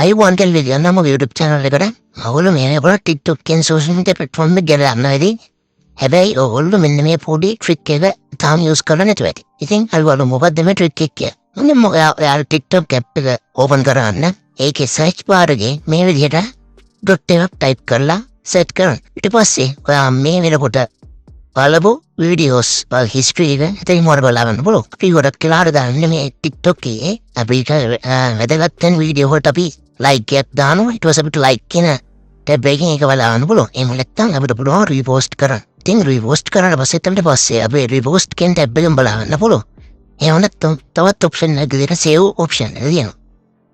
අයිබෝන් කෙල්ලේ කියන්න මගේ YouTube channel එකට. ඔයගොල්ලෝ මේ වෙනකොට TikTok කියන social media platform එක ගැන දන්නවා ඉතින්. හැබැයි ඔයගොල්ලෝ මෙන්න මේ පොඩි trick එක තාම use කරලා නැතුව ඇති. ඉතින් අයිබෝන් මොකද්ද මේ trick එක කියන්නේ? මොන්නේ ඔයා TikTok app එක open කරගන්න. ඒකේ search bar එකේ මේ විදිහට dot එකක් type කරලා set කරන්න. ඊට පස්සේ ඔයා මේ වෙනකොට බලපු videos වල history එක එතනින් මොකද බලන්න බලන්න. අපි ගොඩක් කියලා දාන්නේ මේ TikTok එකේ අපිට වැදගත් වෙන වීඩියෝ වලට අපි like එකක් දානවා. ඊට පස්සේ අපිට like කියන tab එකකින් ඒක බලන්න පුළුවන්. එහෙම නැත්නම් අපිට පුළුවන් repost කරන්න. ඉතින් repost කරාට පස්සේ අපි repost කියන tab එකෙන් බලන්න පුළුවන්. එහෙම නැත්නම් තවත් option එකක් දෙන save option එක තියෙනවා.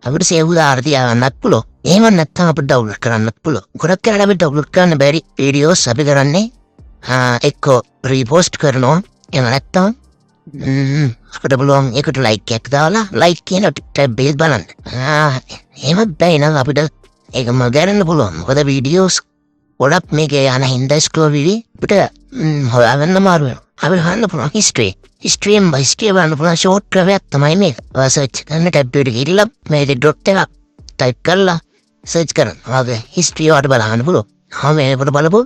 අපිට save දාලා තියාගන්නත් පුළුවන්. එහෙම නැත්නම් අපිට download කරන්නත් පුළුවන්. ගොඩක් කියලා අපිට download කරන්න බැරි videos අපි කරන්නේ එක්ක repost කරනවා. එහෙම නැත්නම් අපිට පුළුවන් ඒකට like එකක් දාලා like කියන tab එක බලන්න. එහෙම බැයි නම් අපිට ඒකම ගන්න පුළුවන්. මොකද videos ගොඩක් මේකේ යන හින්දා scroll වෙවි අපිට හොයාගන්න අමාරු වෙනවා. අපි හොයන්න පුළුවන් history බලන්න පුළුවන් short එකක් තමයි මේක. search කරන tab එකට ගිහිල්ලා මේ dot එක type කරලා search කරන්න. ඔයාගේ history වලට බලන්න පුළුවන්. මේකට බලපුවා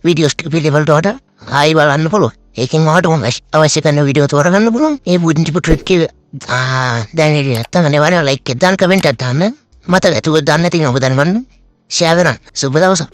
videos පිළිවෙලට ආයි බලන්න පුළුවන්. ඒකෙන් ඔයාලට අවශ්‍ය කරන වීඩියෝ තෝරගන්න පුළුවන්. ඒ වුඩින් ටික ට්‍රික් එක දැන් ඉතින් නැත්තම් අනිවාර්යයෙන් like එක දාන්න කමෙන්ට් එකක් දාන්න. මතක ඇතුව දාන්න තියෙන ඔබ දැනගන්න. share කරන්න. සුබ දවසක්.